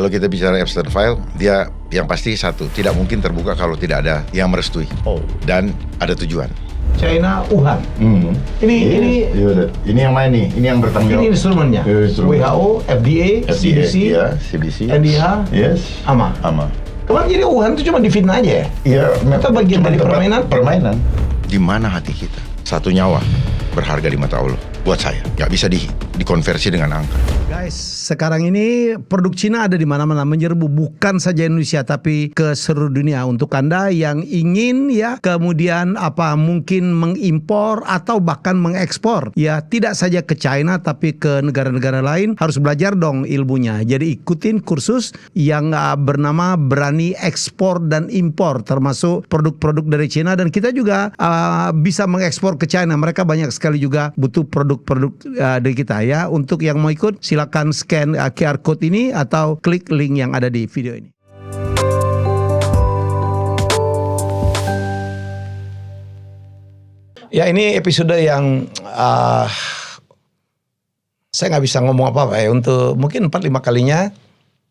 Kalau kita bicara Epstein File, dia yang pasti satu, tidak mungkin terbuka kalau tidak ada yang merestui. Dan ada tujuan. China, Wuhan. Ini yang main nih, ini yang bertanggung jawab. Ini instrumennya. WHO, FDA, CDC, ya, CDC, NDH, AMA. Kemarin jadi Wuhan itu cuma difitnah aja ya? Iya. Itu bagian dari permainan. Di mana hati kita? Satu nyawa berharga di mata Allah. Buat saya, nggak bisa dikonversi dengan angka. Guys, sekarang ini produk Cina ada di mana-mana menyerbu, bukan saja Indonesia tapi ke seluruh dunia. Untuk Anda yang ingin ya kemudian mungkin mengimpor atau bahkan mengekspor ya, tidak saja ke China tapi ke negara-negara lain, harus belajar dong ilmunya. Jadi ikutin kursus yang bernama Berani Ekspor dan Impor, termasuk produk-produk dari Cina, dan kita juga bisa mengekspor ke China. Mereka banyak sekali juga butuh produk dari kita ya. Untuk yang mau ikut silakan scan QR code ini atau klik link yang ada di video ini. Ya, ini episode yang saya nggak bisa ngomong apa-apa ya. Untuk mungkin 4-5 kalinya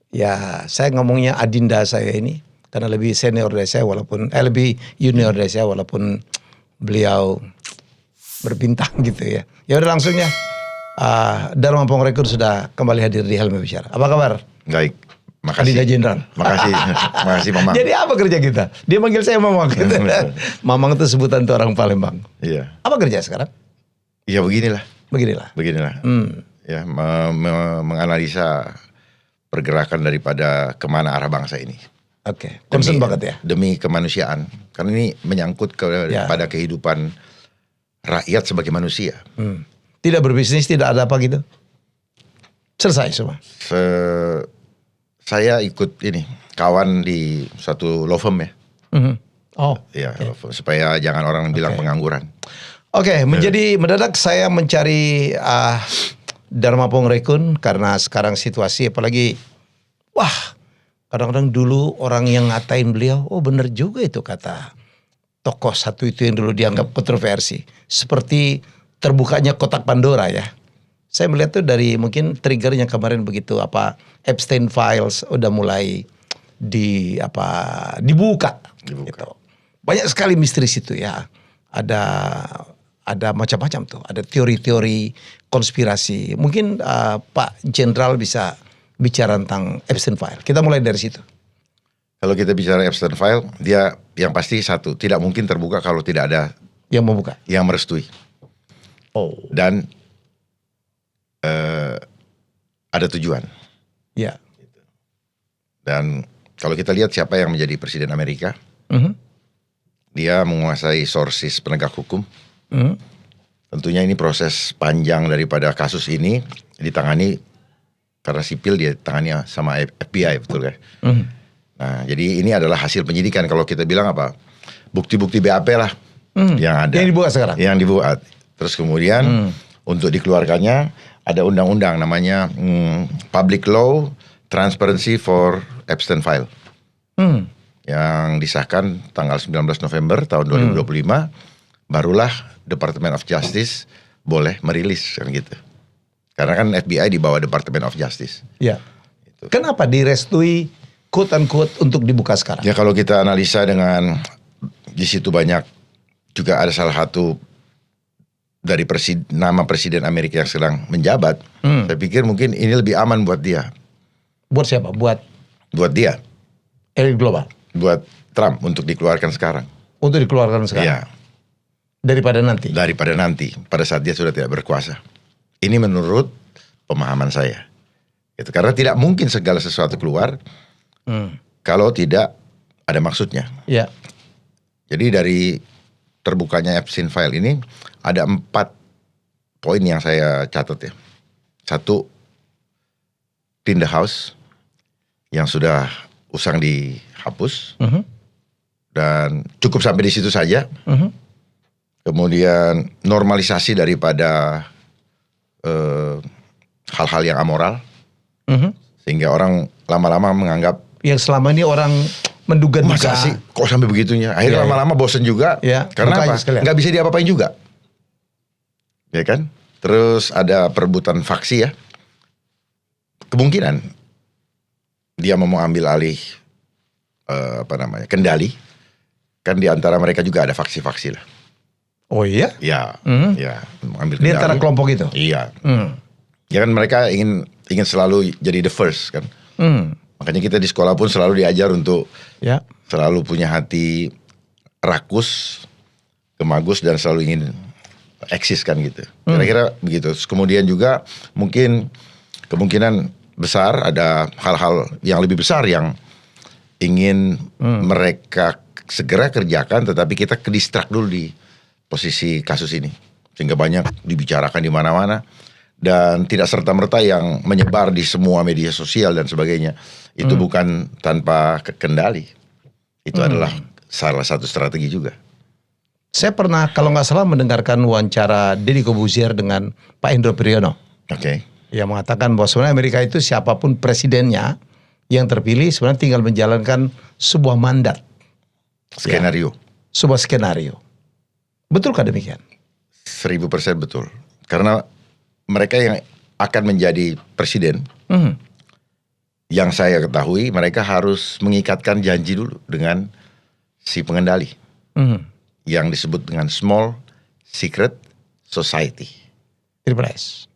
ya saya ngomongnya adinda saya ini, karena lebih senior dari saya walaupun lebih junior dari saya walaupun beliau berbintang gitu ya. Ya udah langsung ya. Dharma Pongrekun sudah kembali hadir di Helmi Bicara. Apa kabar? Baik, makasih. Adinda Jenderal. Makasih Mamang. Jadi apa kerja kita? Dia manggil saya Mamang gitu. Mamang itu sebutan tuh orang Palembang. Iya. Apa kerja sekarang? Ya beginilah. Beginilah. Ya, menganalisa pergerakan daripada kemana arah bangsa ini. Oke. Concern banget ya. Demi kemanusiaan. Karena ini menyangkut pada kehidupan rakyat sebagai manusia. Tidak berbisnis, tidak ada apa gitu? Selesai semua? Saya ikut kawan di suatu law firm ya. Law firm, supaya jangan orang bilang pengangguran. Mendadak saya mencari Dharma Pongrekun karena sekarang situasi apalagi kadang-kadang dulu orang yang ngatain beliau, bener juga itu kata tokoh satu itu yang dulu dianggap kontroversi. Seperti terbukanya kotak Pandora ya. Saya melihat tuh dari mungkin triggernya kemarin begitu Epstein Files udah mulai dibuka. Gitu. Banyak sekali misteri situ ya. Ada macam-macam tuh. Ada teori-teori konspirasi. Mungkin Pak Jenderal bisa bicara tentang Epstein Files. Kita mulai dari situ. Kalau kita bicara Epstein File, dia yang pasti satu, tidak mungkin terbuka kalau tidak ada yang membuka, yang merestui. Dan ada tujuan. Ya. Dan kalau kita lihat siapa yang menjadi presiden Amerika, dia menguasai sources penegak hukum. Tentunya ini proses panjang daripada kasus ini ditangani karena sipil, dia tangani sama FBI, betul kan? Nah, jadi ini adalah hasil penyidikan. Kalau kita bilang bukti-bukti BAP lah yang ada. Yang dibuat sekarang. Yang dibuat. Terus kemudian untuk dikeluarkannya ada undang-undang namanya Public Law Transparency for Epstein File. Yang disahkan tanggal 19 November tahun 2025. Barulah Department of Justice boleh merilis kan gitu. Karena kan FBI di bawah Department of Justice. Ya. Gitu. Kenapa direstui quote unquote untuk dibuka sekarang? Ya kalau kita analisa dengan di situ banyak juga ada salah satu dari nama presiden Amerika yang sedang menjabat. Saya pikir mungkin ini lebih aman buat dia. Buat siapa? Buat dia. Elit global. Buat Trump untuk dikeluarkan sekarang. Untuk dikeluarkan sekarang. Iya. Daripada nanti pada saat dia sudah tidak berkuasa. Ini menurut pemahaman saya. Itu karena tidak mungkin segala sesuatu keluar kalau tidak ada maksudnya. Ya. Jadi dari terbukanya Epstein File ini ada 4 poin yang saya catat ya. 1, clean the house yang sudah usang dihapus dan cukup sampai di situ saja. Kemudian normalisasi daripada hal-hal yang amoral sehingga orang lama-lama menganggap yang selama ini orang menduga-duga. Masa sih kok sampai begitunya? Akhirnya lama-lama bosen juga. Karena apa? Nggak bisa diapa-apain juga. Ya kan? Terus ada perebutan faksi ya. Kemungkinan dia mau ambil alih kendali, kan di antara mereka juga ada faksi-faksi lah. Oh iya? Ya, ya, mengambil Di kendali. antara kelompok itu? Iya. Ya kan mereka ingin selalu jadi the first kan. Makanya kita di sekolah pun selalu diajar untuk selalu punya hati rakus, gemagus, dan selalu ingin eksis kan gitu. Kira-kira begitu. Terus kemudian juga mungkin kemungkinan besar ada hal-hal yang lebih besar yang ingin mereka segera kerjakan, tetapi kita kedistrak dulu di posisi kasus ini. Sehingga banyak dibicarakan di mana-mana dan tidak serta-merta yang menyebar di semua media sosial dan sebagainya. Itu bukan tanpa kendali. Itu adalah salah satu strategi juga. Saya pernah kalau nggak salah mendengarkan wawancara Deddy Corbuzier dengan Pak Hendro Priyono. Oke. Yang mengatakan bahwa sebenarnya Amerika itu siapapun presidennya yang terpilih sebenarnya tinggal menjalankan sebuah mandat. Skenario. Sebuah skenario. Betulkah demikian? 1000% betul. Karena mereka yang akan menjadi presiden, yang saya ketahui mereka harus mengikatkan janji dulu dengan si pengendali. Yang disebut dengan Small Secret Society. Triple S.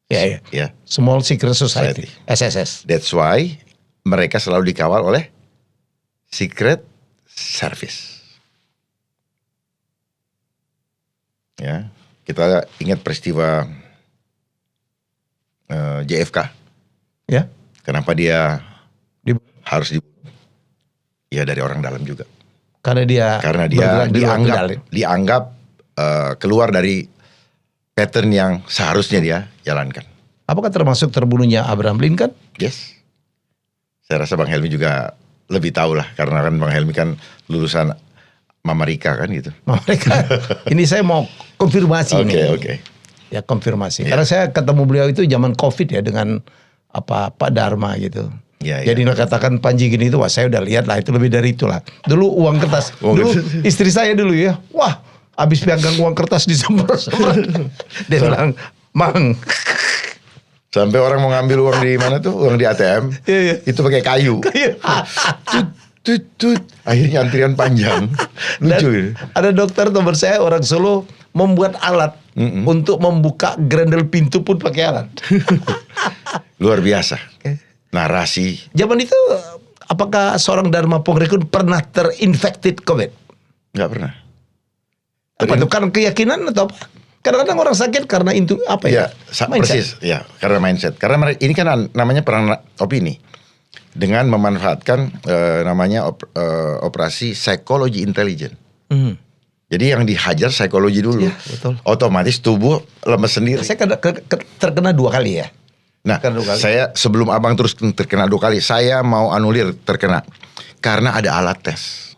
Ya. Ya. Small Secret Society. SSS. That's why mereka selalu dikawal oleh Secret Service. Ya, kita ingat peristiwa JFK. Ya. Kenapa dia harus dibunuh? Ya dari orang dalam juga. Karena dia dianggap keluar dari pattern yang seharusnya dia jalankan. Apakah termasuk terbunuhnya Abraham Lincoln? Yes. Saya rasa Bang Helmi juga lebih tahu lah, karena kan Bang Helmi kan lulusan Mama Rika kan gitu. Mama Rika. Ini saya mau konfirmasi nih. Oke. Ya konfirmasi. Karena saya ketemu beliau itu zaman COVID ya dengan Pak Dharma gitu. Jadi katakan Panji gini itu, wah saya udah lihat lah itu lebih dari itulah. Dulu uang kertas. Dulu istri saya dulu ya, wah habis pegang uang kertas disemprot-semprot. Dia bilang, Mang. Sampai orang mau ngambil uang di mana tuh, uang di ATM, itu pakai kayu. Tut. Akhirnya antrian panjang. Lucu. Ada dokter teman saya orang Solo membuat alat untuk membuka grendel pintu pun pakai alat. Luar biasa. Narasi. Zaman itu apakah seorang Dharma Pongrekun pernah terinfected COVID? Nggak pernah. Apa itu karena keyakinan atau apa? Kadang-kadang orang sakit karena itu apa ya? Persis. Ya, karena mindset. Karena ini kan namanya perang opini. Dengan memanfaatkan namanya operasi psikologi intelijen. Jadi yang dihajar psikologi dulu. Ya, betul. Otomatis tubuh lemes sendiri. Saya terkena 2 kali ya. Nah, saya sebelum abang terus terkena 2 kali, saya mau anulir terkena. Karena ada alat tes.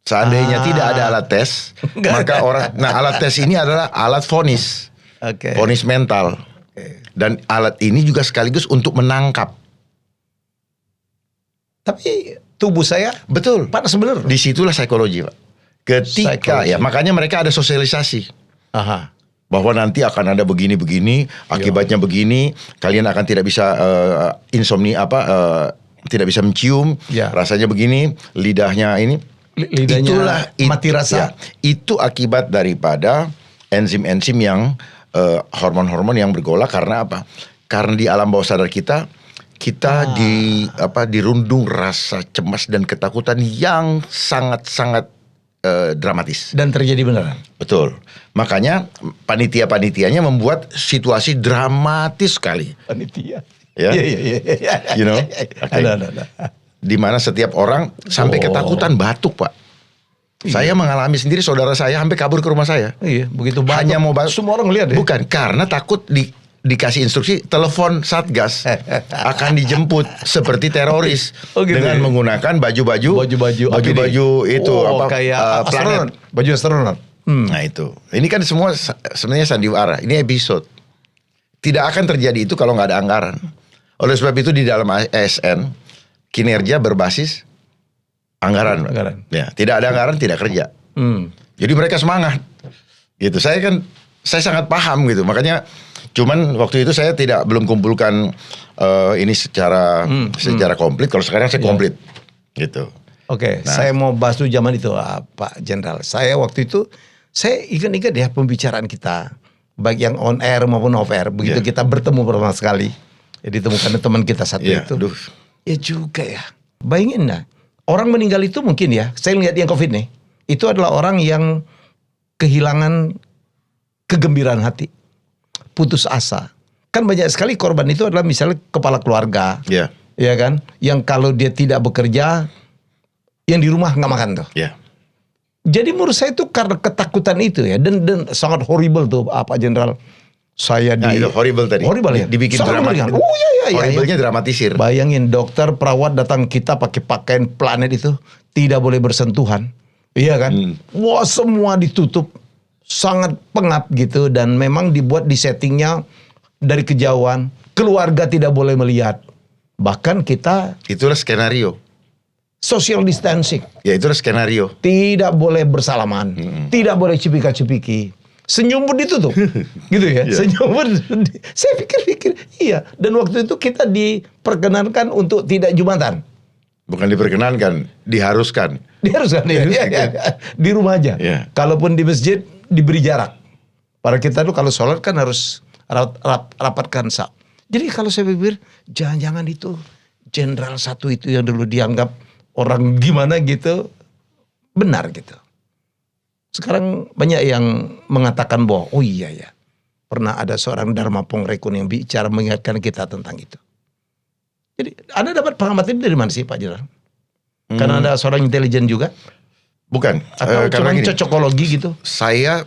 Seandainya tidak ada alat tes, maka alat tes ini adalah alat vonis. Vonis mental. Dan alat ini juga sekaligus untuk menangkap. Tapi tubuh saya betul panas bener. Disitulah psikologi, Pak. Ketika ya makanya mereka ada sosialisasi. Bahwa nanti akan ada begini-begini, akibatnya begini, kalian akan tidak bisa insomnia tidak bisa mencium, rasanya begini, lidahnya ini, lidahnya mati rasa. Ya, itu akibat daripada enzim-enzim yang hormon-hormon yang bergolak. Karena apa? Karena di alam bawah sadar kita dirundung rasa cemas dan ketakutan yang sangat-sangat dramatis. Dan terjadi beneran. Betul. Makanya panitia-panitianya membuat situasi dramatis sekali. Panitia. Ya. You know? Ada. Di mana setiap orang sampai ketakutan batuk, Pak. Saya mengalami sendiri, saudara saya sampai kabur ke rumah saya. Iya, begitu batuk. Hanya mau batuk. Semua orang lihat ya. Bukan, karena takut dikasih instruksi telepon Satgas akan dijemput seperti teroris dengan menggunakan baju-baju itu kayak planet, baju astronot. Nah itu, ini kan semua sebenarnya sandiwara. Ini episode tidak akan terjadi itu kalau nggak ada anggaran. Oleh sebab itu di dalam ASN kinerja berbasis anggaran. Ya, tidak ada anggaran tidak kerja. Jadi mereka semangat. Gitu. Saya sangat paham gitu. Makanya cuman waktu itu saya belum kumpulkan ini secara komplit. Kalau sekarang saya komplit, gitu. Oke, saya mau bahas dulu zaman itu, Pak Jenderal. Saya waktu itu, saya ingat ya pembicaraan kita, baik yang on air maupun off air. Begitu kita bertemu pertama sekali, ya ditemukan teman kita satu itu. Ya juga ya, bayangin lah. Orang meninggal itu mungkin ya, saya lihat yang COVID nih, itu adalah orang yang kehilangan kegembiraan hati, putus asa. Kan banyak sekali korban itu adalah misalnya kepala keluarga, ya kan, yang kalau dia tidak bekerja, yang di rumah nggak makan tuh. Jadi menurut saya itu karena ketakutan itu ya, dan sangat horrible tuh Pak Jenderal. Saya itu horrible tadi. Horrible ya. Dibikin dramatis. Oh iya. Horrible-nya dramatisir. Bayangin dokter perawat datang kita pakai pakaian planet itu, tidak boleh bersentuhan. Iya kan? Wah, semua ditutup. Sangat pengap gitu, dan memang dibuat di settingnya dari kejauhan. Keluarga tidak boleh melihat. Bahkan kita itulah skenario. Social distancing. Ya itulah skenario. Tidak boleh bersalaman. Tidak boleh cipika-cipiki. Senyum pun ditutup. Gitu ya. Senyum pun. Saya pikir-pikir. Iya. Dan waktu itu kita diperkenankan untuk tidak Jumatan. Bukan diperkenankan. Diharuskan. Diharuskan ya. Di rumah aja. Kalaupun di masjid diberi jarak. Para kita tuh kalau sholat kan harus rapatkan saf. Jadi kalau saya pikir. Jangan-jangan itu jenderal satu itu yang dulu dianggap orang gimana gitu, benar gitu. Sekarang banyak yang mengatakan bahwa oh iya ya, pernah ada seorang Dharma Pongrekun yang bicara mengingatkan kita tentang itu. Jadi Anda dapat pengamatan dari mana sih Pak Jenderal? Karena Anda seorang intelijen juga? Bukan. Atau cuma cocokologi gitu? Saya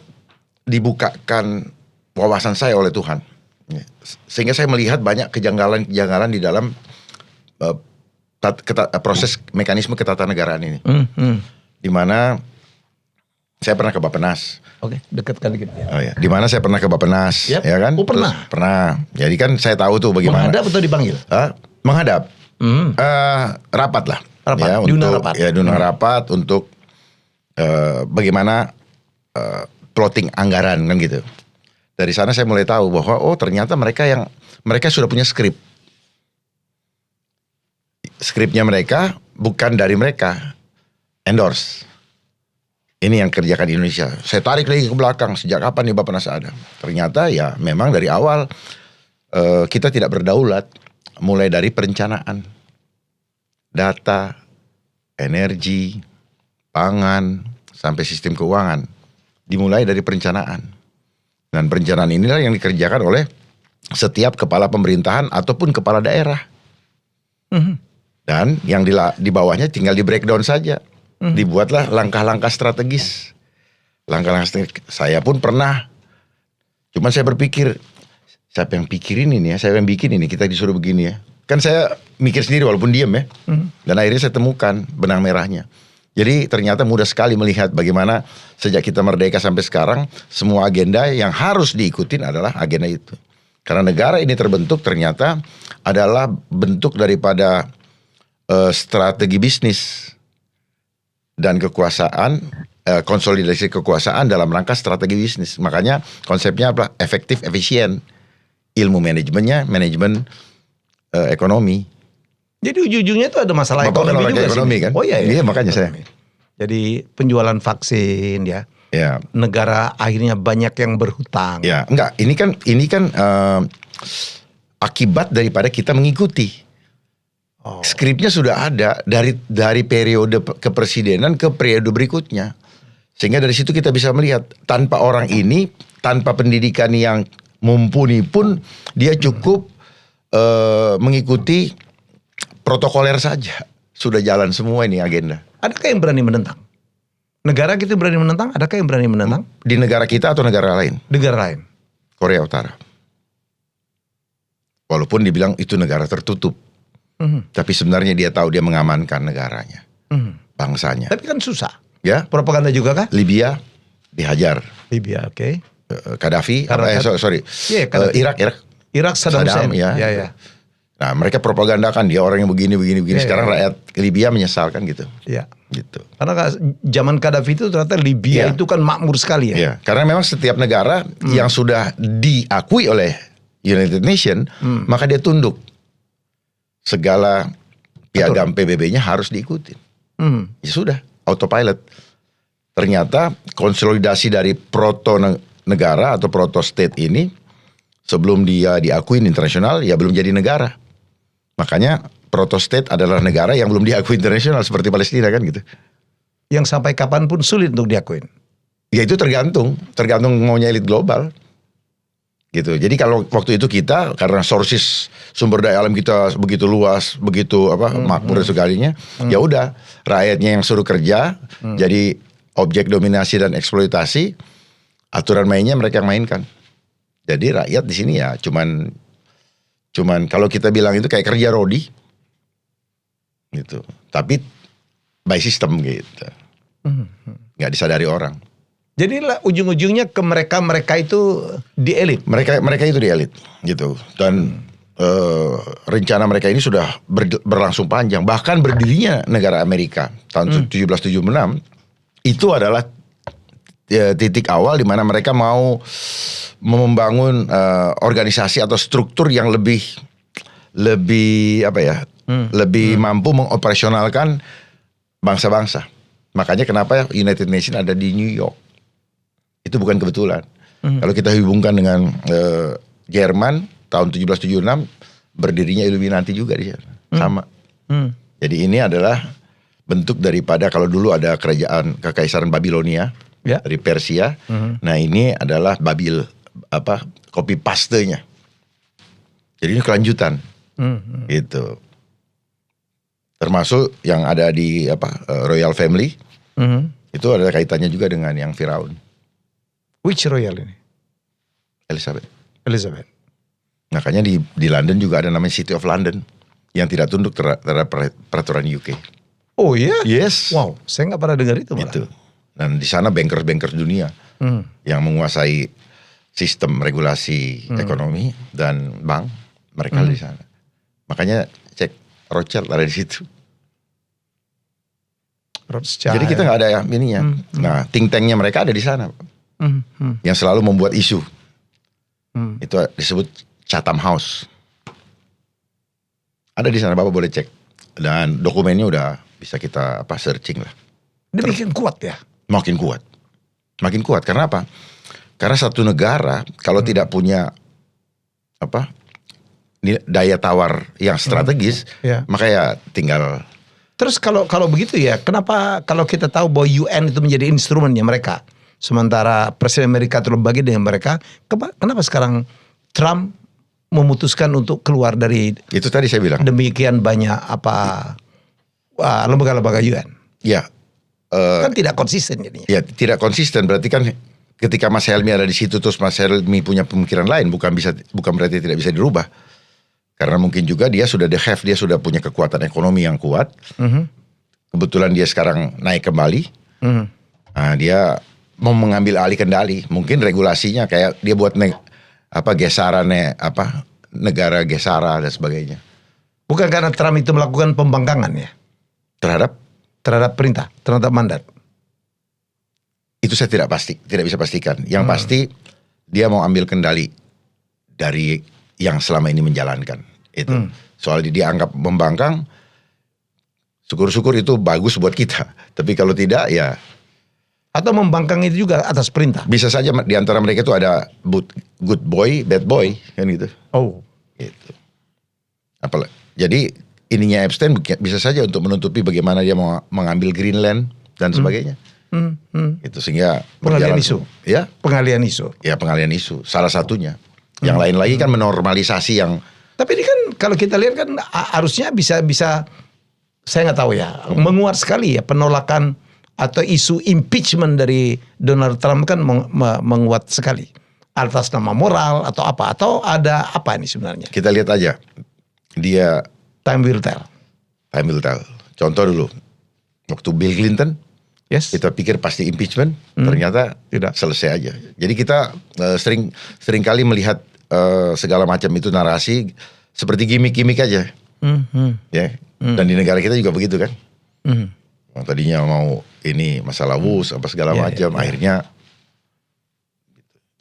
dibukakan wawasan saya oleh Tuhan. Sehingga saya melihat banyak kejanggalan-kejanggalan di dalam proses mekanisme ketatanegaraan ini, di mana saya pernah ke Bappenas. Oke, dekat kali gitu. Oh ya, di mana saya pernah ke Bappenas, ya kan? Oh pernah. Pernah. Jadi kan saya tahu tuh bagaimana. Menghadap atau dipanggil? Menghadap. Rapat lah. Rapat. Ya, diundang rapat. Ya, diundang rapat untuk bagaimana plotting anggaran kan gitu. Dari sana saya mulai tahu bahwa oh ternyata mereka sudah punya skrip. Skripnya mereka bukan dari mereka, endorse. Ini yang kerjakan di Indonesia. Saya tarik lagi ke belakang, sejak kapan nih Bappenas ada? Ternyata ya memang dari awal kita tidak berdaulat. Mulai dari perencanaan, data, energi, pangan, sampai sistem keuangan. Dimulai dari perencanaan. Dan perencanaan inilah yang dikerjakan oleh setiap kepala pemerintahan ataupun kepala daerah. Dan yang di bawahnya tinggal di breakdown saja. Dibuatlah langkah-langkah strategis. Langkah-langkah strategis. Saya pun pernah. Cuman saya berpikir, siapa yang pikirin ini ya? Saya yang bikin ini, kita disuruh begini ya. Kan saya mikir sendiri walaupun diem ya. Dan akhirnya saya temukan benang merahnya. Jadi ternyata mudah sekali melihat bagaimana sejak kita merdeka sampai sekarang, semua agenda yang harus diikutin adalah agenda itu. Karena negara ini terbentuk ternyata adalah bentuk daripada strategi bisnis dan kekuasaan, konsolidasi kekuasaan dalam rangka strategi bisnis. Makanya konsepnya apa? Efektif, efisien. Ilmu manajemennya, manajemen ekonomi. Jadi ujung-ujungnya itu ada masalah Bapak ekonomi juga ekonomi sih. kan? Oh iya. Iya makanya saya. Jadi penjualan vaksin ya. Ya. Negara akhirnya banyak yang berhutang. Ya, enggak. Ini kan akibat daripada kita mengikuti. Skripnya sudah ada dari periode kepresidenan ke periode berikutnya. Sehingga dari situ kita bisa melihat tanpa orang ini, tanpa pendidikan yang mumpuni pun dia cukup mengikuti protokoler saja. Sudah jalan semua ini agenda. Adakah yang berani menentang? Negara kita berani menentang? Adakah yang berani menentang? Di negara kita atau negara lain? Negara lain. Korea Utara. Walaupun dibilang itu negara tertutup. Tapi sebenarnya dia tahu dia mengamankan negaranya. Bangsanya. Tapi kan susah. Ya. Propaganda juga kah? Libya dihajar. Libya, oke. Gaddafi, Irak Saddam Hussein. Ya. Nah, mereka propagandakan dia orang yang begini. Sekarang rakyat Libya menyesalkan gitu. Iya. Gitu. Karena zaman Gaddafi itu ternyata Libya itu kan makmur sekali ya. Iya. Karena memang setiap negara yang sudah diakui oleh United Nations, maka dia tunduk. segala piagam PBB-nya harus diikuti. Ya sudah, autopilot. Ternyata konsolidasi dari proto negara atau proto state ini sebelum dia diakuin internasional ya belum jadi negara. Makanya proto state adalah negara yang belum diakui internasional seperti Palestina kan gitu. Yang sampai kapanpun sulit untuk diakuin. Ya itu tergantung maunya elit global. Gitu. Jadi kalau waktu itu kita karena sources sumber daya alam kita begitu luas, begitu makmur dan segalinya, ya udah rakyatnya yang suruh kerja, jadi objek dominasi dan eksploitasi, aturan mainnya mereka yang mainkan. Jadi rakyat di sini ya cuman kalau kita bilang itu kayak kerja rodi, gitu. Tapi by system gitu, nggak disadari orang. Jadi ujung-ujungnya ke mereka itu di elit. Mereka itu di elit, gitu. Dan rencana mereka ini sudah berlangsung panjang. Bahkan berdirinya negara Amerika tahun 1776 itu adalah titik awal di mana mereka mau membangun organisasi atau struktur yang lebih lebih mampu mengoperasionalkan bangsa-bangsa. Makanya kenapa United Nations ada di New York. Itu bukan kebetulan. Kalau kita hubungkan dengan Jerman tahun 1776 berdirinya Illuminati juga di sana. Sama. Jadi ini adalah bentuk daripada kalau dulu ada kerajaan kekaisaran Babilonia dari Persia. Nah, ini adalah copy paste-nya. Jadi ini kelanjutan. Gitu. Termasuk yang ada di Royal Family. Itu ada kaitannya juga dengan yang Firaun. Which royal ini? Elizabeth. Makanya di London juga ada namanya City of London yang tidak tunduk terhadap peraturan UK. Oh iya? Yes. Wow, saya nggak pernah dengar itu malah. Gitu. Dan di sana bankers dunia yang menguasai sistem regulasi ekonomi dan bank, mereka di sana. Makanya cek Rothschild ada di situ. Rothschild. Jadi kita nggak ada ininya. Nah, think tanknya mereka ada di sana. Yang selalu membuat isu. Itu disebut Chatham House. Ada di sana, Bapak boleh cek. Dan dokumennya udah bisa kita searching lah. Dia makin kuat ya? Makin kuat. Karena apa? Karena satu negara kalau tidak punya daya tawar yang strategis, maka ya tinggal. Terus kalau begitu ya, kenapa kalau kita tahu bahwa UN itu menjadi instrumennya mereka, sementara Presiden Amerika terlalu bagi dengan mereka, kenapa sekarang Trump memutuskan untuk keluar dari itu tadi saya bilang demikian banyak lembaga-lembaga UN? Ya, kan tidak konsisten jadinya. Ya tidak konsisten, berarti kan ketika Mas Helmi ada di situ terus Mas Helmi punya pemikiran lain, bukan berarti tidak bisa dirubah. Karena mungkin juga dia sudah dia sudah punya kekuatan ekonomi yang kuat. Kebetulan dia sekarang naik kembali. Nah, dia mau mengambil alih kendali. Mungkin regulasinya kayak dia buat gesarannya negara gesara dan sebagainya. Bukan karena Trump itu melakukan pembangkangan ya? Terhadap perintah, terhadap mandat. Itu saya tidak bisa pastikan. Yang pasti dia mau ambil kendali dari yang selama ini menjalankan itu. Soal dia anggap membangkang, syukur-syukur itu bagus buat kita. Tapi kalau tidak ya. Atau membangkang itu juga atas perintah. Bisa saja di antara mereka itu ada good boy, bad boy kan gitu. Oh, gitu. Jadi ininya Epstein bisa saja untuk menutupi bagaimana dia mau mengambil Greenland dan sebagainya. Itu sehingga pengalian isu. Ya, pengalian isu. Ya, pengalian isu salah satunya. Yang lain lagi kan menormalisasi yang. Tapi ini kan kalau kita lihat kan harusnya bisa saya nggak tahu ya, menguat sekali ya penolakan atau isu impeachment dari Donald Trump kan menguat sekali atas nama moral atau apa, atau ada apa ini sebenarnya? Kita lihat aja dia. Time will tell. Contoh dulu waktu Bill Clinton. Yes. Kita pikir pasti impeachment, ternyata tidak, selesai aja. Jadi kita sering kali melihat segala macam itu narasi seperti gimmick-gimmick aja, ya. Dan di negara kita juga begitu kan. Tadinya mau ini masalah WUS apa segala macam, akhirnya.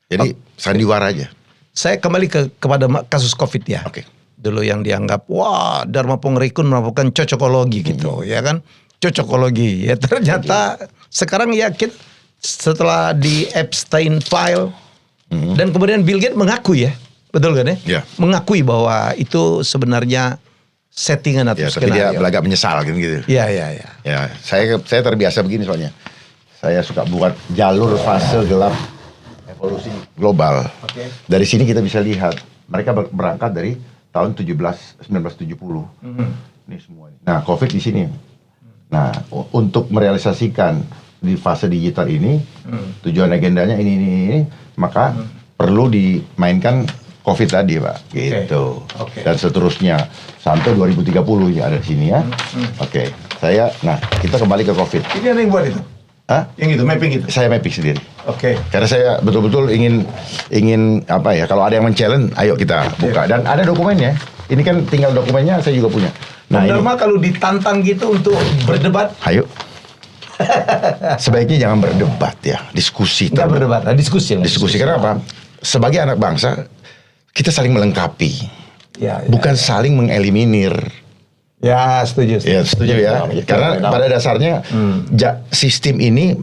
Jadi sandiwara aja. Saya kembali kepada kasus COVID ya. Oke. Dulu yang dianggap wah Dharma Pongrikun melakukan cocokologi gitu ya kan. Cocokologi ya ternyata sekarang ya kita setelah di Epstein file dan kemudian Bill Gates mengakui ya. Betul kan ya? Ya. Mengakui bahwa itu sebenarnya settingan atau Ya, tapi dia skenario. agak menyesal gitu. Iya. Ya, saya terbiasa begini soalnya. Saya suka buat jalur fase gelap evolusi global. Oke. Dari sini kita bisa lihat mereka berangkat dari tahun 1970. Ini semua. Nah, Covid di sini. Nah, untuk merealisasikan di fase digital ini, tujuan agendanya ini, maka perlu dimainkan Covid tadi, Pak. Gitu. Oke. Dan seterusnya sampai 2030 ya ada di sini ya. Oke. Nah, kita kembali ke Covid. Ini ada yang buat itu? Hah? Yang itu, mapping itu? Saya mapping sendiri. Oke. Karena saya betul-betul ingin apa ya? Kalau ada yang men-challenge, ayo kita buka. Dan ada dokumennya. Ini kan tinggal dokumennya saya juga punya. Nah, Nah, Dharma kalau ditantang gitu untuk berdebat, ayo. Sebaiknya jangan berdebat ya, diskusi. nggak berdebat, diskusi. Diskusi karena apa? Sebagai anak bangsa, kita saling melengkapi, Ya. bukan saling mengeliminir. Ya, setuju. Ya setuju ya. Karena pada dasarnya sistem ini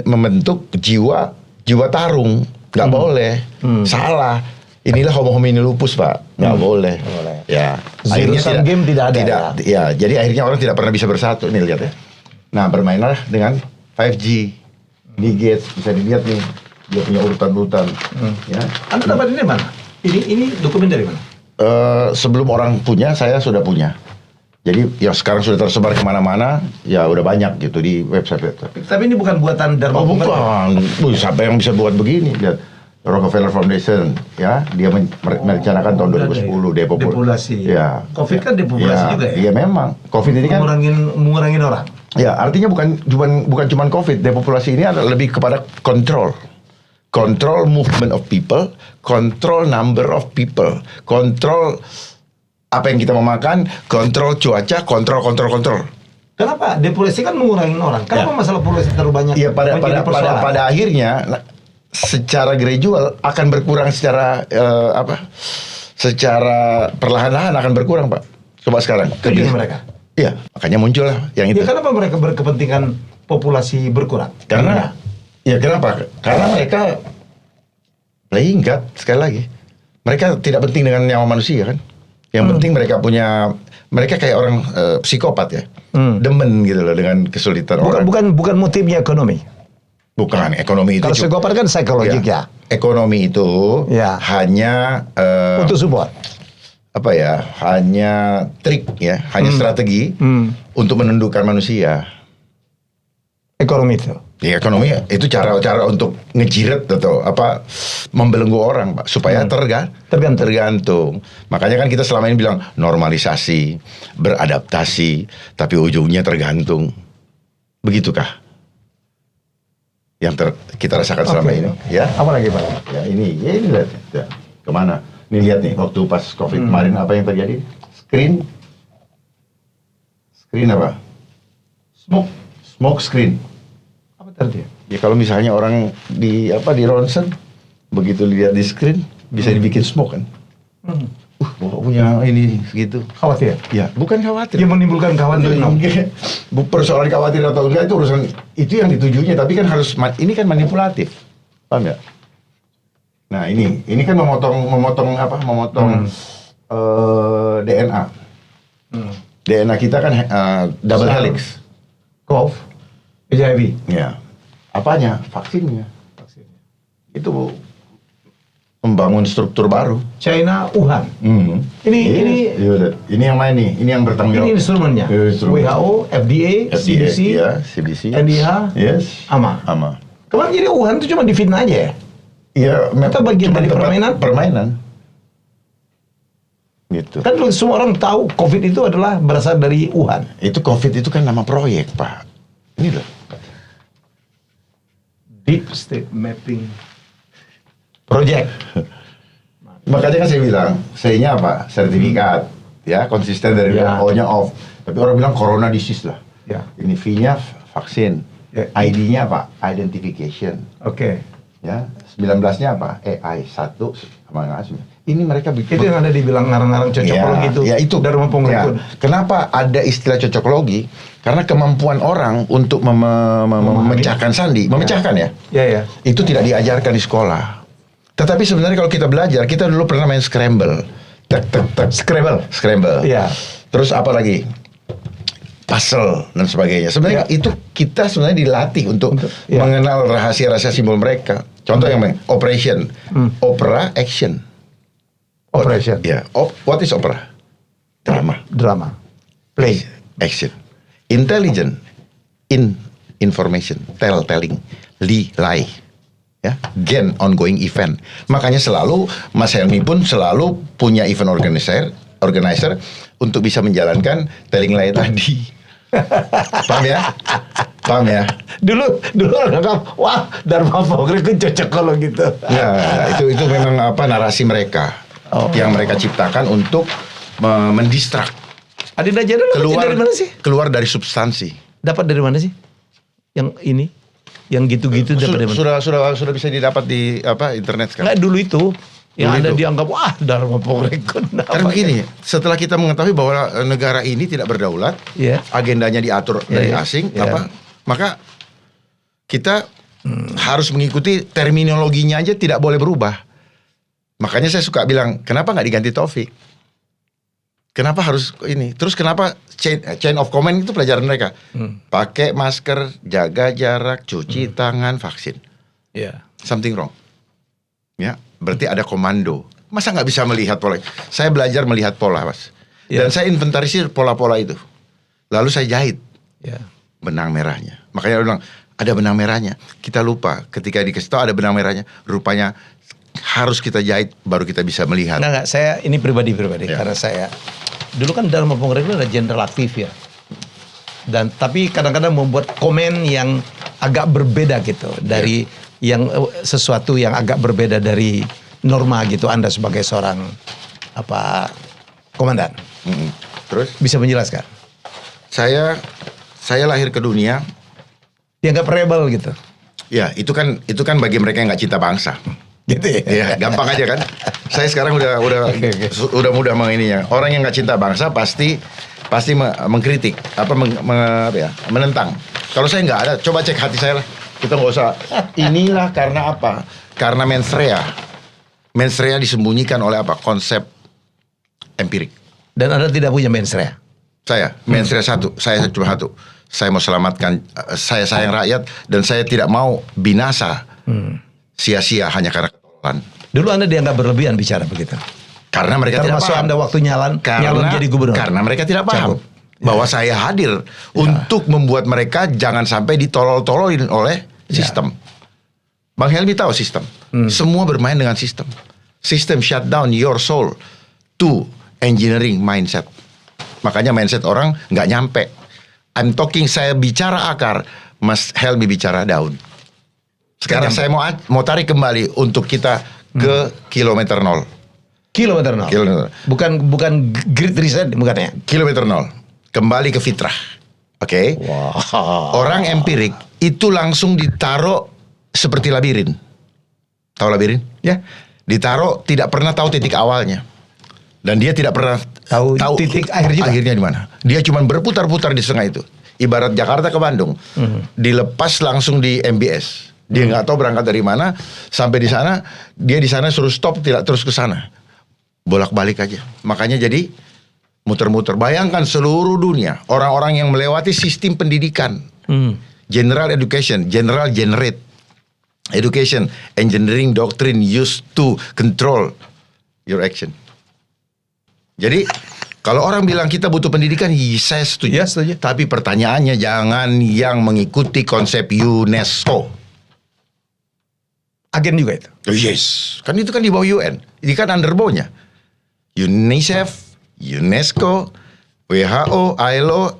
membentuk jiwa tarung, nggak boleh, salah. Inilah homo homini lupus, Pak, nggak boleh. Ya. Zero sum game tidak ada. Ya, jadi akhirnya orang tidak pernah bisa bersatu. Nih lihat ya. Nah, bermainlah dengan 5G. Ini Gates bisa dilihat nih, dia punya urutan-urutan. Ya. Anda dapat ini mana? Ini dokumen dari mana? Sebelum orang punya, saya sudah punya. Jadi ya sekarang sudah tersebar kemana-mana, ya udah banyak gitu di website. Tapi ini bukan buatan Dharma. Oh bukan, siapa yang bisa buat begini? Lihat Rockefeller Foundation, ya dia merencanakan tahun 2010 depopulasi. Ya. Covid kan depopulasi juga ya. Iya memang. Covid ini kan mengurangin orang. ya artinya bukan cuma Covid, depopulasi ini adalah lebih kepada control movement of people, control number of people, control apa yang kita mau makan, kontrol cuaca, kontrol. Kenapa? Depopulasi kan mengurangin orang. Kenapa masalah populasi terlalu banyak? Iya pada akhirnya secara gradual akan berkurang secara secara perlahan-lahan akan berkurang, Pak. Coba sekarang. Tujuan mereka. Iya, makanya muncul lah yang itu. Ya kenapa mereka berkepentingan populasi berkurang? Karena ya kenapa? Karena mereka playing God sekali lagi. Mereka tidak penting dengan nyawa manusia kan. Yang penting mereka kayak orang psikopat ya. Demen gitu loh dengan kesulitan orang. Bukan motifnya ekonomi. Bukan, ekonomi itu. Kalau psikopat kan psikologik ya. Ekonomi itu hanya untuk support. Apa ya? Hanya trik ya, hanya strategi untuk menundukkan manusia. Ekonomi itu. Ya, ekonomi itu cara untuk ngejiret atau membelenggu orang, Pak, supaya tergantung. Makanya kan kita selama ini bilang normalisasi, beradaptasi, tapi ujungnya tergantung. Begitukah? Yang kita rasakan selama ini, ya. Apa lagi, Pak? Ya ini lihat, ya. Kemana? Ini lihat nih, waktu pas Covid kemarin apa yang terjadi? Screen apa? Smoke screen. Apa tadi? Ya kalau misalnya orang di ronsen, begitu lihat di screen bisa dibikin smoke kan? Punya ini segitu. Khawatir? Ya, bukan khawatir. Dia menimbulkan kekhawatiran. Persoalan khawatir atau enggak itu urusan itu yang ditujunya, tapi kan ini kan manipulatif. Paham ya? Nah, ini kan memotong DNA. DNA kita kan double helix. COVID, HIV. Ya. Apanya? Vaksinnya. Itu membangun struktur baru. China, Wuhan. Ini yang main nih, ini yang bertanggung jawab. Ini instrumennya. WHO, FDA, CDC, CDC, NIH, yes, AMA. Kemarin jadi Wuhan itu cuma difitnah aja ya? Iya, atau bagian dari permainan. Gitu. Kan semua orang tahu COVID itu adalah berasal dari Wuhan. Itu COVID itu kan nama proyek, Pak. Ini loh. Deep State Mapping Project. Makanya kan saya bilang, C-nya apa? Sertifikat. Ya, konsisten dari O-nya off. Tapi orang bilang corona disease lah. Ya. Ini V-nya vaksin. Ya. ID-nya apa? Identification. Oke. Ya, 19-nya apa? AI 1 sama ini mereka bikin. Itu yang ada dibilang ngarang-ngarang cocokologi itu. Ya itu. Dharma Pongrekun. Kenapa ada istilah cocokologi? Karena kemampuan orang untuk memecahkan sandi, memecahkan ya. Ya. Itu tidak diajarkan di sekolah. Tetapi sebenarnya kalau kita belajar, kita dulu pernah main scramble. Scramble. Iya. Terus apa lagi? Puzzle dan sebagainya. Sebenarnya itu kita sebenarnya dilatih untuk mengenal rahasia-rahasia simbol mereka. Contoh yang operation, opera, action. Operation. Ya. What is opera? Drama. Play. Action. Intelligent. Information. Telling. Lie. Ya. Gain, ongoing event. Makanya selalu Mas Helmi pun selalu punya event organizer untuk bisa menjalankan telling lie tadi. Paham ya? Dulu anggap wah Dharma Pongrekun cocok kalau gitu. Ya, itu memang narasi mereka yang mereka ciptakan untuk mendistrak. Adinda Jana dari mana sih? Keluar dari substansi. Dapat dari mana sih? Yang ini, yang gitu-gitu dapat dari mana? Sudah bisa didapat di internet sekarang. Nggak, dulu itu yang ada dianggap wah Dharma Pongrekun. Karena begini, setelah kita mengetahui bahwa negara ini tidak berdaulat, agendanya diatur dari asing, maka kita harus mengikuti terminologinya aja tidak boleh berubah. Makanya saya suka bilang, kenapa nggak diganti Taufik? Kenapa harus ini? Terus kenapa chain of command itu pelajaran mereka? Pakai masker, jaga jarak, cuci tangan, vaksin. Something wrong. Ya, berarti ada komando. Masa nggak bisa melihat pola? Saya belajar melihat pola, Mas. Dan saya inventarisir pola-pola itu. Lalu saya jahit benang merahnya. Makanya dia bilang, ada benang merahnya. Kita lupa ketika dikasih tahu ada benang merahnya. Rupanya harus kita jahit baru kita bisa melihat. Nah, saya ini pribadi karena saya dulu kan Dharma Pongrekun ada jenderal aktif ya. Dan tapi kadang-kadang membuat komen yang agak berbeda gitu dari yang sesuatu yang agak berbeda dari norma gitu. Anda sebagai seorang komandan. Terus bisa menjelaskan? Saya lahir ke dunia dianggap rebel gitu. Ya, itu kan bagi mereka yang nggak cinta bangsa. Gitu ya. Gampang aja kan. Saya sekarang udah mudah mengininya. Orang yang nggak cinta bangsa pasti mengkritik, menentang. Kalau saya nggak ada, coba cek hati saya lah. Kita nggak usah. Inilah karena apa? Karena mensrea. Mensrea disembunyikan oleh konsep empirik. Dan Anda tidak punya mensrea? Saya mensrea satu. Saya cuma satu. Saya mau selamatkan. Saya sayang rakyat dan saya tidak mau binasa. Sia-sia hanya karena ketololan. Dulu Anda dianggap berlebihan bicara begitu. Karena mereka tidak paham. Anda waktu nyalon jadi gubernur. Karena mereka tidak paham bahwa saya hadir untuk membuat mereka jangan sampai ditolol-tololin oleh sistem. Bang Helmi tahu sistem. Semua bermain dengan sistem. Sistem shut down your soul to engineering mindset. Makanya mindset orang nggak nyampe. I'm talking, saya bicara akar, Mas Helmi bicara daun. Sekarang saya mau tarik kembali untuk kita ke kilometer nol. Kilometer nol. Bukan great reset bukannya. Kilometer nol. Kembali ke fitrah. Oke. Wow. Orang empirik itu langsung ditaruh seperti labirin. Tahu labirin? Ya. Ditaruh tidak pernah tahu titik awalnya. Dan dia tidak pernah tahu titik akhirnya di mana. Dia cuma berputar-putar di setengah itu. Ibarat Jakarta ke Bandung. Dilepas langsung di MBS. Dia nggak tahu berangkat dari mana, sampai di sana, dia di sana suruh stop, tidak terus ke sana. Bolak-balik aja. Makanya jadi muter-muter. Bayangkan seluruh dunia, orang-orang yang melewati sistem pendidikan. General education, general generate education, engineering doctrine used to control your action. Jadi kalau orang bilang kita butuh pendidikan, saya setuju. Ya, setuju. Tapi pertanyaannya jangan yang mengikuti konsep UNESCO. Agen juga itu. Yes, kan itu kan di bawah UN. Ini kan under bawahnya. UNICEF, UNESCO, WHO, ILO,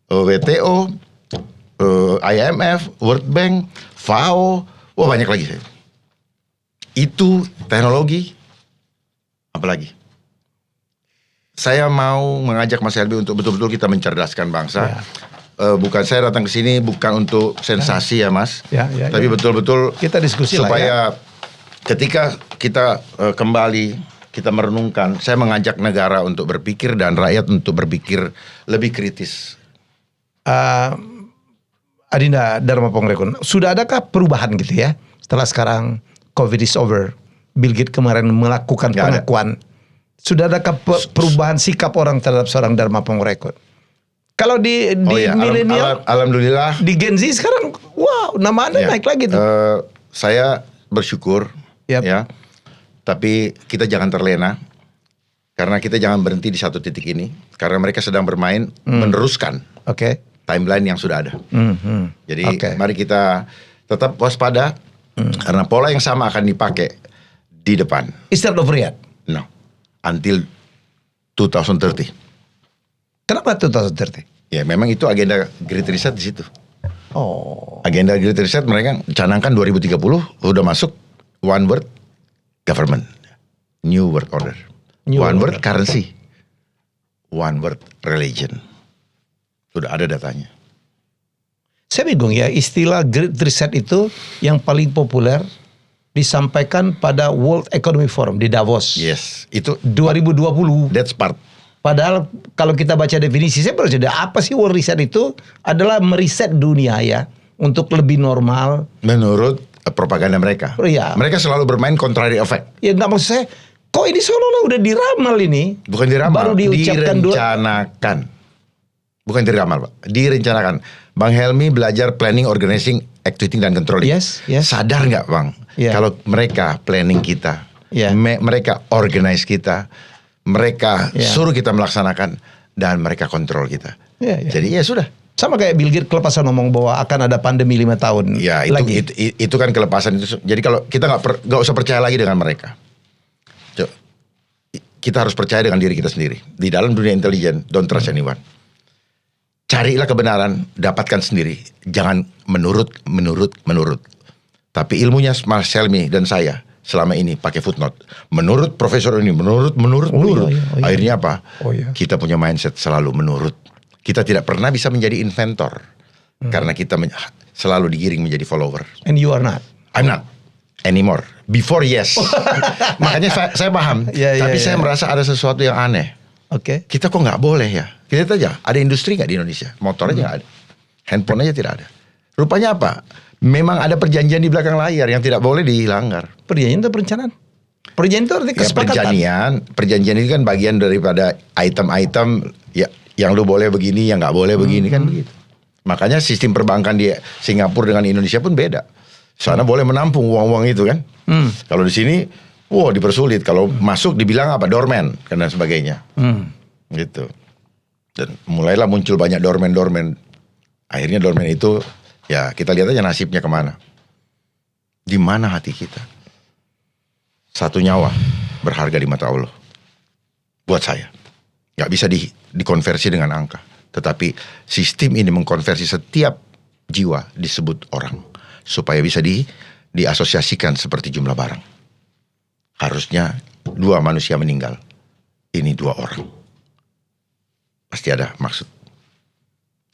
WTO, IMF, World Bank, FAO, banyak lagi. Itu teknologi, apalagi. Saya mau mengajak Mas Helmi untuk betul-betul kita mencerdaskan bangsa. Ya. Bukan saya datang ke sini bukan untuk sensasi ya Mas, tapi betul-betul kita diskusi supaya lah ya. Ketika kita kembali kita merenungkan, saya mengajak negara untuk berpikir dan rakyat untuk berpikir lebih kritis. Adinda Dharma Pongrekun, sudah adakah perubahan gitu ya setelah sekarang COVID is over? Bill Gates kemarin melakukan pengakuan. Sudah adakah perubahan sikap orang terhadap seorang Dharma Pongrekun? Kalau di milenial, alhamdulillah di Gen Z sekarang, wow, nama Anda naik lagi tuh. Saya bersyukur, ya. Tapi kita jangan terlena, karena kita jangan berhenti di satu titik ini, karena mereka sedang bermain meneruskan timeline yang sudah ada. Jadi mari kita tetap waspada, karena pola yang sama akan dipakai di depan. Is that over yet? No, until 2030. Kenapa 2030? Ya memang itu agenda Great Reset di situ. Oh. Agenda Great Reset mereka canangkan 2030 udah masuk one world government, new world order, one world currency, one world religion. Sudah ada datanya. Saya bingung ya, istilah Great Reset itu yang paling populer disampaikan pada World Economic Forum di Davos. Yes, itu 2020. That's part. Padahal kalau kita baca definisi, saya baru saja apa sih World Reset itu? Adalah meriset dunia ya untuk lebih normal. Menurut propaganda mereka. Iya. Mereka selalu bermain contrary effect. Ya nggak maksud saya, kok ini seolah-olah udah diramal ini? Bukan diramal, baru diucapkan direncanakan. Bukan diramal, Pak. Direncanakan. Bang Helmi belajar planning, organizing, executing dan controlling. Yes. Sadar nggak, Bang? Yeah. Kalau mereka planning kita, mereka organize kita, mereka suruh kita melaksanakan, dan mereka kontrol kita. Jadi ya sudah. Sama kayak Bill Gates kelepasan ngomong bahwa akan ada pandemi 5 tahun lagi. Itu kan kelepasan itu. Jadi kalau kita nggak usah percaya lagi dengan mereka. Kita harus percaya dengan diri kita sendiri. Di dalam dunia intelijen, don't trust anyone. Carilah kebenaran, dapatkan sendiri. Jangan menurut. Tapi ilmunya Mas Helmi dan saya selama ini pakai footnote. Menurut profesor ini, menurut. Iya. Akhirnya apa? Iya. Kita punya mindset selalu menurut. Kita tidak pernah bisa menjadi inventor. Karena kita selalu digiring menjadi follower. And you are not. I'm not anymore. Before yes. Makanya saya paham. Tapi saya merasa ada sesuatu yang aneh. Kita kok nggak boleh ya? Kita aja ada industri nggak di Indonesia? Motor aja nggak ada, handphone aja tidak ada. Rupanya apa? Memang ada perjanjian di belakang layar yang tidak boleh dilanggar. Perjanjian itu perencanaan. Perjanjian itu artinya kesepakatan. Perjanjian itu kan bagian daripada item-item ya, yang lu boleh begini, yang nggak boleh begini kan begitu. Makanya sistem perbankan di Singapura dengan Indonesia pun beda. Sana boleh menampung uang-uang itu kan. Kalau di sini dipersulit. Kalau masuk dibilang apa? Dorman dan sebagainya. Gitu. Dan mulailah muncul banyak dorman. Akhirnya dorman itu ya kita lihat aja nasibnya kemana. Di mana hati kita? Satu nyawa berharga di mata Allah. Buat saya. Gak bisa dikonversi dengan angka. Tetapi sistem ini mengkonversi setiap jiwa disebut orang. Supaya bisa diasosiasikan seperti jumlah barang. Harusnya 2 manusia meninggal. Ini 2 orang. Pasti ada maksud.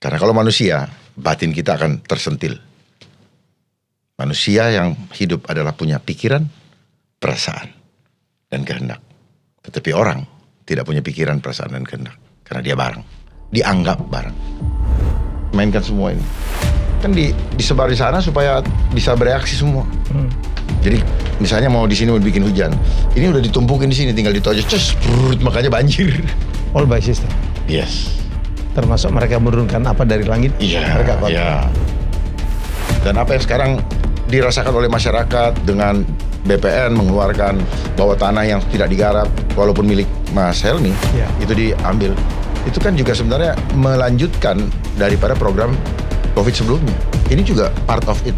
Karena kalau manusia, batin kita akan tersentil. Manusia yang hidup adalah punya pikiran, perasaan, dan kehendak. Tetapi orang tidak punya pikiran, perasaan, dan kehendak. Karena dia barang. Dianggap barang. Mainkan semua ini. Kan disebar di sana supaya bisa bereaksi semua. Jadi misalnya mau di sini mau bikin hujan, ini udah ditumpukin di sini, tinggal ditojos, makanya banjir. All by system. Yes. Termasuk mereka menurunkan apa dari langit. Mereka kontrol. Iya. Dan apa yang sekarang dirasakan oleh masyarakat dengan BPN mengeluarkan bahwa tanah yang tidak digarap walaupun milik Mas Helmi itu diambil. Itu kan juga sebenarnya melanjutkan daripada program COVID sebelumnya. Ini juga part of it.